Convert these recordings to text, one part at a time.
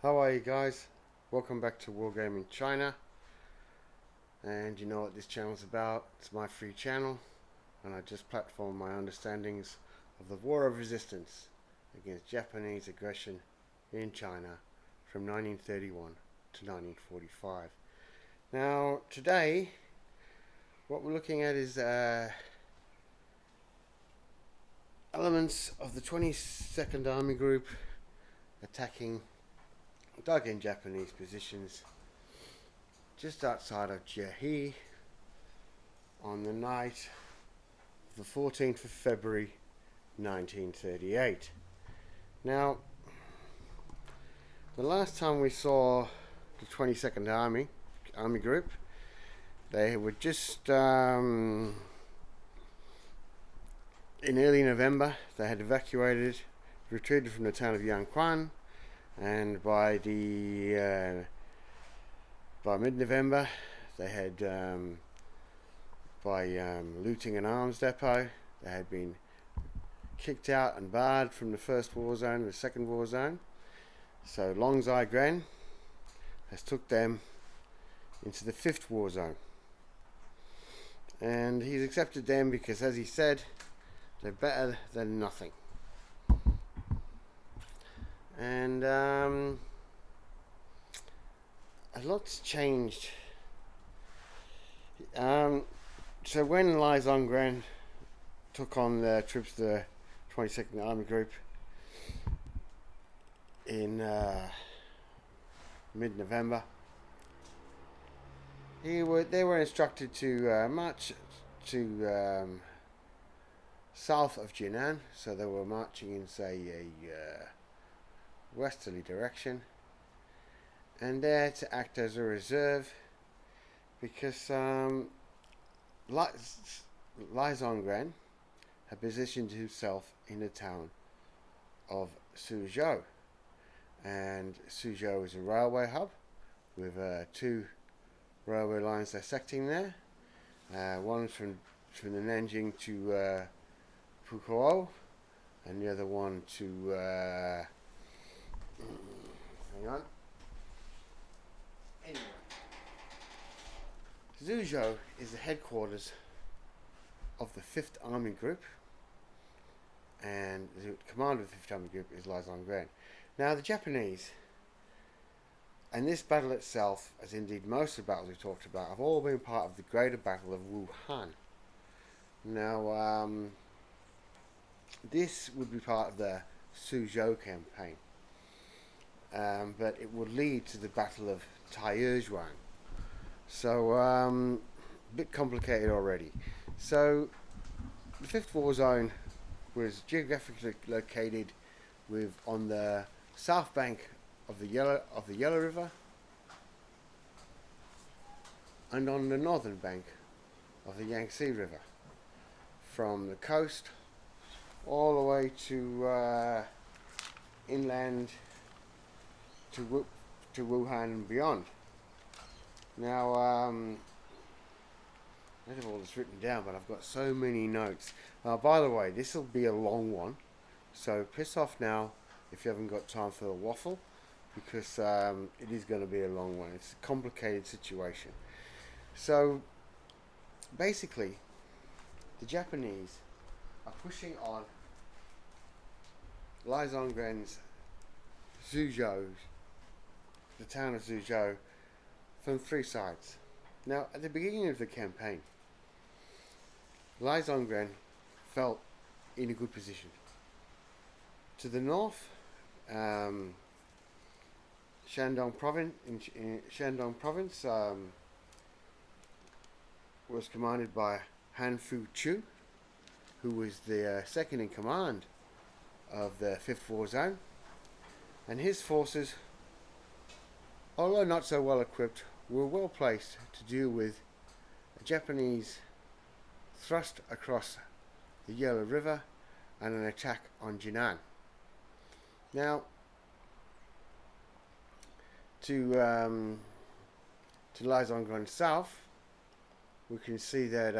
How are you guys? Welcome back to Wargaming China. And you know what this channel's about. It's my free channel, and I just platform my understandings of the War of Resistance against Japanese aggression in China from 1931 to 1945. Now today what we're looking at is elements of the 22nd Army Group attacking dug-in Japanese positions just outside of Jiahe on the night of the 14th of February 1938. Now, the last time we saw the 22nd Army Group, they were just in early November. They had retreated from the town of Yangquan, and by mid-November they had by looting an arms depot, they had been kicked out and barred from the first war zone and the second war zone. So Long Zai has took them into the fifth war zone, and he's accepted them because, as he said, they're better than nothing. And a lot's changed. So when Lai Zongren took on the troops of the 22nd Army Group in mid-November, they were instructed to march to south of Jinan. So they were marching in, say, a westerly direction, and there to act as a reserve because Lai Zongren had positioned himself in the town of Suzhou, and Suzhou is a railway hub with two railway lines dissecting there. One from the Nanjing to Pukuo, and the other one to hang on. Anyway, Zouchang is the headquarters of the 5th Army Group, and the commander of the 5th Army Group is Lai Zongren. Now the Japanese, and this battle itself, as indeed most of the battles we've talked about, have all been part of the greater battle of Wuhan. Now this would be part of the Suzhou campaign. But it would lead to the Battle of Taiyuan. So, a bit complicated already. So, the 5th War Zone was geographically located on the south bank of the Yellow River, and on the northern bank of the Yangtze River, from the coast all the way to inland to Wuhan and beyond. Now, I don't have all this written down, but I've got so many notes. By the way, this will be a long one, so piss off now if you haven't got time for the waffle, because it is going to be a long one. It's a complicated situation. So, basically, the Japanese are pushing on Lai Zongren's Zuzhou, the town of Zuzhou, from three sides. Now, at the beginning of the campaign, Lai Zongren felt in a good position. To the north, Shandong province was commanded by Han Fu Chu, who was the second in command of the 5th War Zone, and his forces, although not so well equipped, were well placed to deal with a Japanese thrust across the Yellow River and an attack on Jinan. Now, to Lai Zongren south, we can see that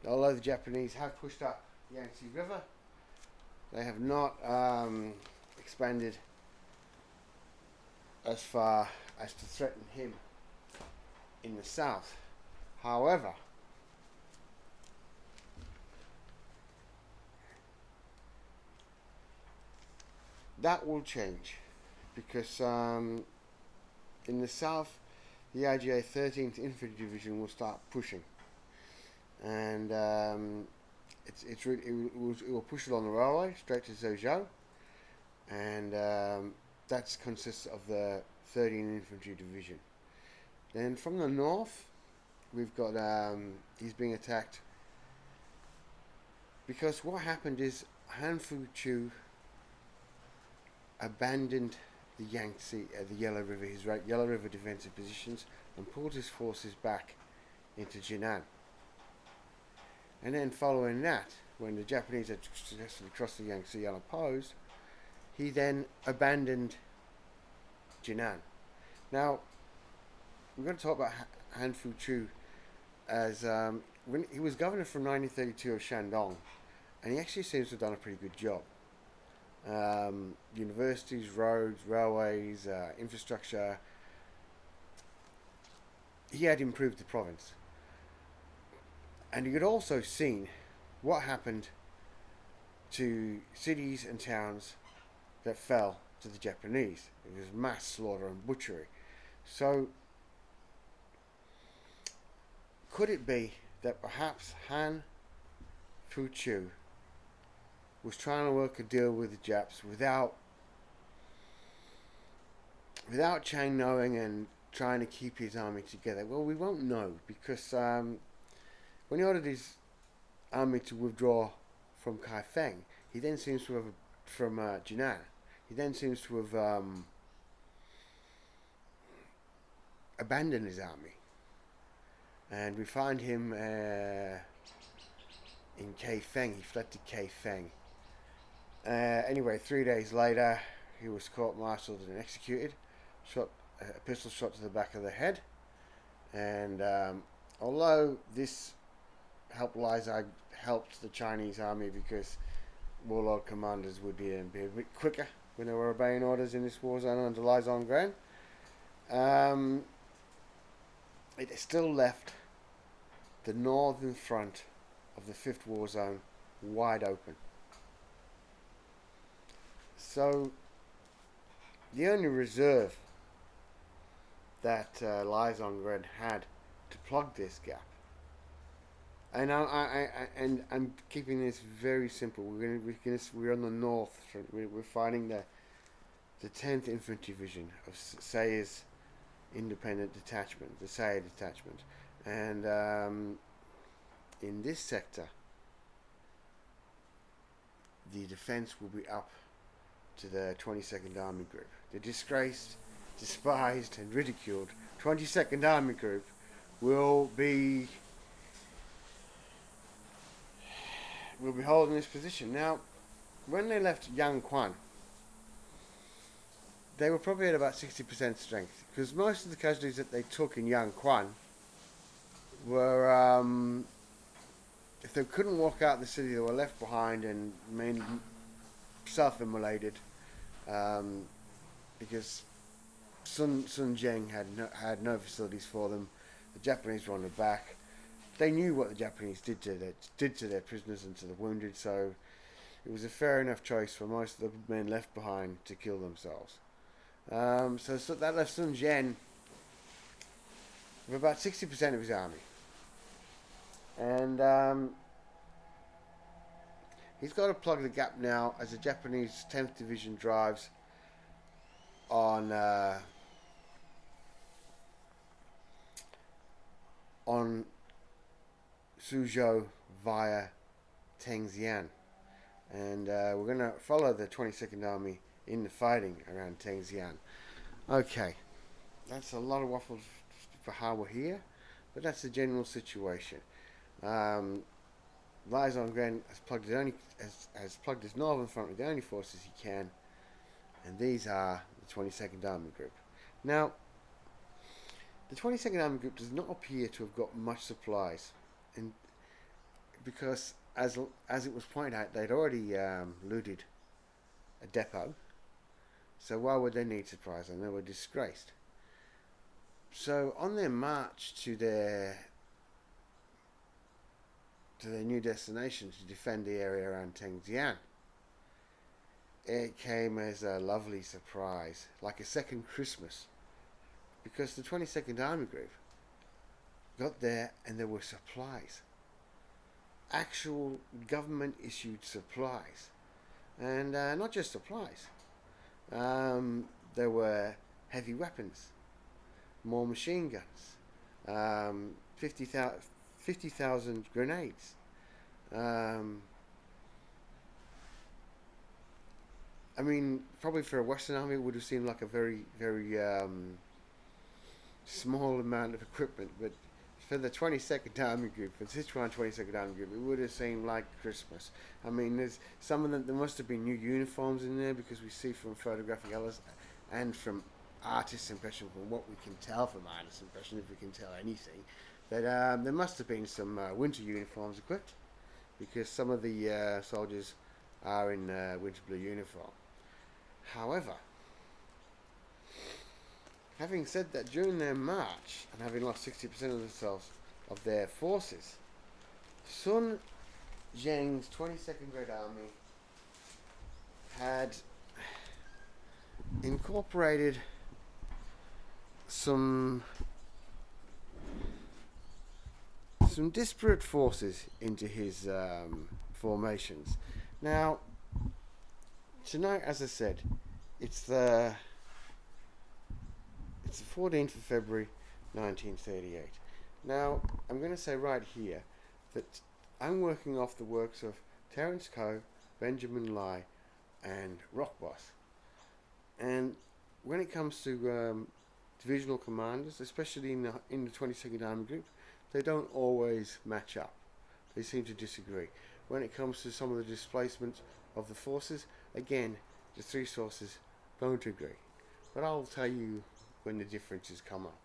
although the Japanese have pushed up the Yangtze River, they have not expanded as far as to threaten him in the south. However, that will change because in the south, the IGA 13th Infantry Division will start pushing, and it will push along the railway straight to Zouchang, and that consists of the 13th Infantry Division. Then from the north, we've got he's being attacked because what happened is Han Fu-Chu abandoned the Yangtze, the Yellow River, his Yellow River defensive positions, and pulled his forces back into Jinan. And then following that, when the Japanese had successfully crossed the Yangtze unopposed, he then abandoned Jinan. Now, we're going to talk about Han Fu-Chu as when he was governor from 1932 of Shandong, and he actually seems to have done a pretty good job. Universities, roads, railways, infrastructure. He had improved the province. And you had also seen what happened to cities and towns that fell to the Japanese. It was mass slaughter and butchery. So, could it be that perhaps Han Fu-Chu was trying to work a deal with the Japs without Chiang knowing and trying to keep his army together? Well, we won't know because when he ordered his army to withdraw from Kaifeng, he then seems to have from Jinan. He then seems to have abandoned his army, and we find him in Kaifeng. He fled to Kaifeng. Anyway, 3 days later, he was court-martialed and executed. A pistol shot to the back of the head. And although this helped the Chinese army because warlord commanders would be a bit quicker when they were obeying orders in this war zone under Lai Zongren, it still left the northern front of the 5th war zone wide open. So, the only reserve that Lai Zongren had to plug this gap, and I'm keeping this very simple. We're on the north front. We're fighting the 10th Infantry Division of Say's independent detachment, the Say detachment, and in this sector, the defense will be up to the 22nd Army Group. The disgraced, despised and ridiculed 22nd Army Group will be holding this position. Now, when they left Yangquan, they were probably at about 60% strength, because most of the casualties that they took in Yangquan were, if they couldn't walk out the city, they were left behind and mainly self-immolated, because Sun Zhen had no facilities for them. The Japanese were on the back. They knew what the Japanese did to their prisoners and to the wounded, so it was a fair enough choice for most of the men left behind to kill themselves. So that left Sun Zhen with about 60% of his army, and he's got to plug the gap now as the Japanese 10th Division drives on Suzhou via Tengxian, and we're going to follow the 22nd Army in the fighting around Tengxian. Okay, that's a lot of waffles for how we're here, but that's the general situation. Lai Zongren has plugged his northern front with the only forces he can, and these are the 22nd Army Group. Now, the 22nd Army Group does not appear to have got much supplies, and because as it was pointed out, they'd already looted a depot, So why would they need supplies? And they were disgraced. So on their march to their new destination to defend the area around Tengxian, it came as a lovely surprise, like a second Christmas, because the 22nd Army Group got there and there were supplies, actual government issued supplies, and not just supplies. There were heavy weapons, more machine guns, 50,000 grenades. I mean, probably for a Western army, it would have seemed like a very, very small amount of equipment, but for the 22nd Army Group, for Sichuan 22nd Army Group, it would have seemed like Christmas. I mean, there's some of them, there must have been new uniforms in there, because we see from photographic evidence and from artist's impression, from what we can tell from artist's impression, if we can tell anything, that there must have been some winter uniforms equipped, because some of the soldiers are in winter blue uniform. However, having said that, during their march, and having lost 60% of themselves of their forces, Sun Zheng's 22nd Red Army had incorporated some disparate forces into his formations. Now, tonight, as I said, it's the 14th of February 1938. Now, I'm going to say right here that I'm working off the works of Terence Coe, Benjamin Lai, and Rockboss. And when it comes to divisional commanders, especially in the 22nd Army Group, they don't always match up. They seem to disagree. When it comes to some of the displacement of the forces, again, the three sources don't agree. But I'll tell you when the differences come up.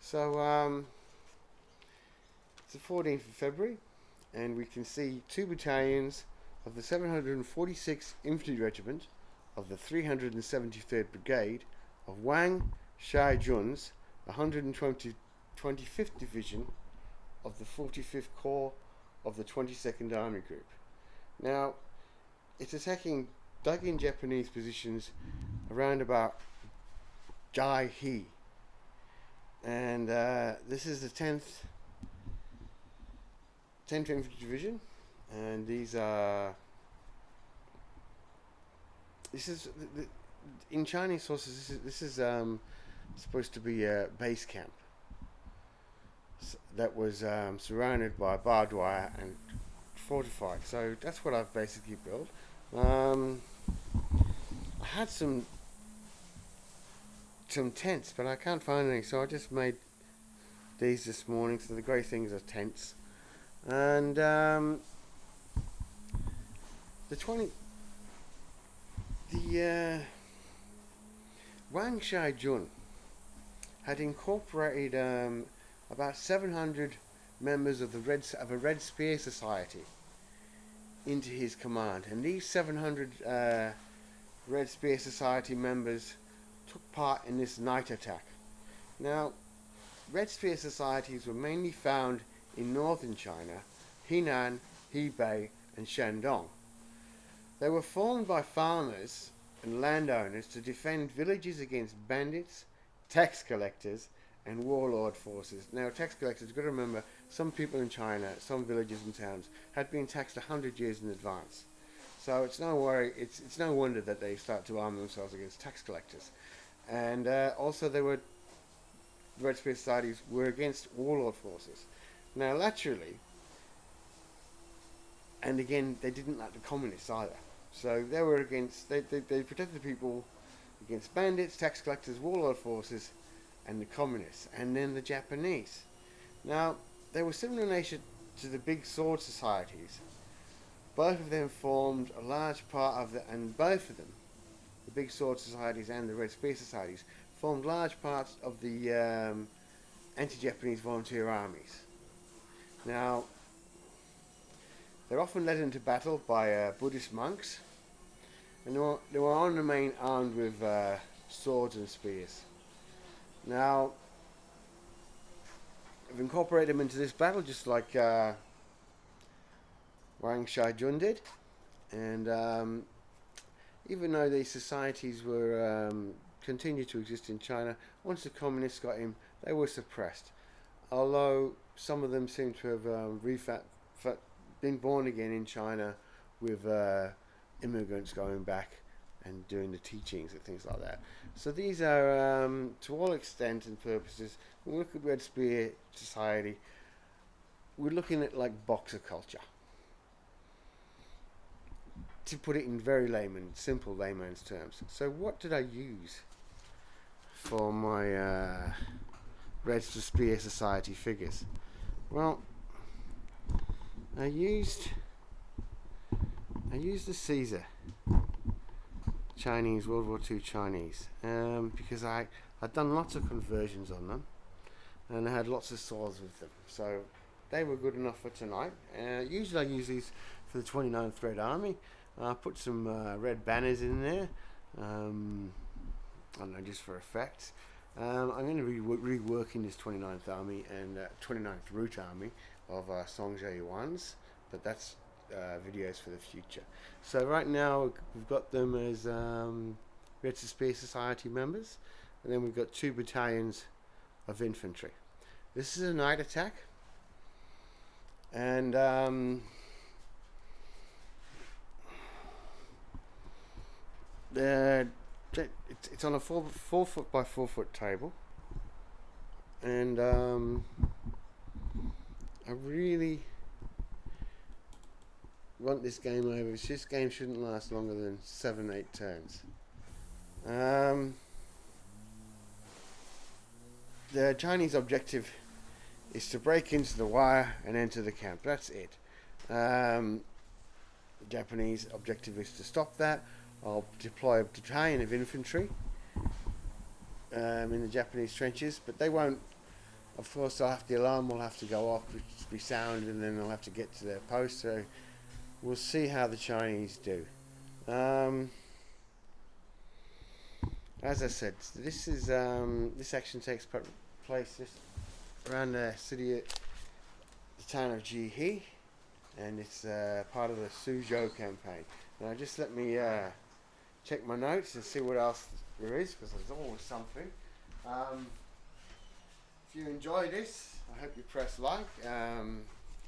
So, it's the 14th of February, and we can see 2 battalions of the 746th Infantry Regiment of the 373rd Brigade of Wang Shijun's 125th Division of the 45th Corps of the 22nd Army Group. Now, it's attacking dug-in Japanese positions around about Jai He, and this is the 10th Infantry Division, and this is in Chinese sources. This is supposed to be a base camp that was surrounded by barbed wire and fortified. So that's what I've basically built. I had some tents, but I can't find any, so I just made these this morning. So the great things are tents, and Wang Shijun had incorporated about 700 members of a Red Spear Society into his command, and these 700 Red Spear Society members took part in this night attack. Now, Red Spear Societies were mainly found in northern China, Henan, Hebei, and Shandong. They were formed by farmers and landowners to defend villages against bandits, tax collectors, and warlord forces. Now, tax collectors, you've got to remember, some people in China, some villages and towns, had been taxed 100 years in advance. So it's no wonder that they start to arm themselves against tax collectors. And also the Red Spear Societies were against warlord forces. Now, laterally, and again, they didn't like the communists either. So they were against, they protected the people against bandits, tax collectors, warlord forces, and the communists, and then the Japanese. Now, they were similar in nature to the big sword societies. Both of them formed a large part of both of them, the big sword societies and the Red Spear societies, formed large parts of the anti-Japanese volunteer armies. Now, they're often led into battle by Buddhist monks, and they were on the main armed with swords and spears. Now, I've incorporated them into this battle just like Wang Shijun did, and even though these societies were continued to exist in China, once the communists got in, they were suppressed. Although some of them seem to have been born again in China with immigrants going back and doing the teachings and things like that. So these are, to all extent and purposes, when we look at Red Spear society, we're looking at like boxer culture. To put it in very simple layman's terms. So what did I use for my Red Spear Society figures? Well, I used the Caesar Chinese, World War II Chinese, because I'd done lots of conversions on them, and I had lots of swords with them, so they were good enough for tonight. Usually I use these for the 29th Red Army. I put some red banners in there, I don't know, just for effect. I'm going to be reworking this 29th Army and 29th Route Army of Songzhe ones, but that's videos for the future. So right now we've got them as Red Spear Society members, and then we've got 2 battalions of infantry. This is a night attack, and it's on a 4 foot by 4 foot table, and I really want this game over. This game shouldn't last longer than 7-8 turns. The Chinese objective is to break into the wire and enter the camp. That's it. The Japanese objective is to stop that. I'll deploy a battalion of infantry in the Japanese trenches, but they won't. Of course, the alarm will have to go off, which will be sound, and then they'll have to get to their post. So we'll see how the Chinese do. As I said, this action takes place around the town of Jihe, and it's part of the Suzhou campaign. Now, just let me check my notes and see what else there is, because there's always something. If you enjoy this, I hope you press like.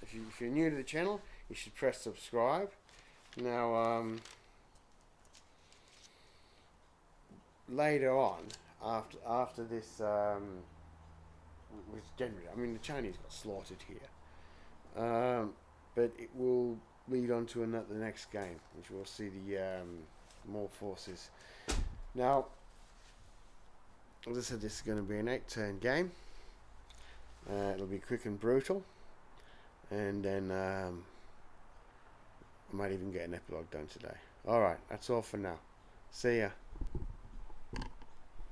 If you're new to the channel, you should press subscribe. Now, later on, after this, was generally, I mean, the Chinese got slaughtered here, but it will lead on to the next game, which we'll see the more forces. Now, as I said, this is going to be an 8-turn game. It'll be quick and brutal, and then I might even get an epilogue done today. Alright, that's all for now. See ya.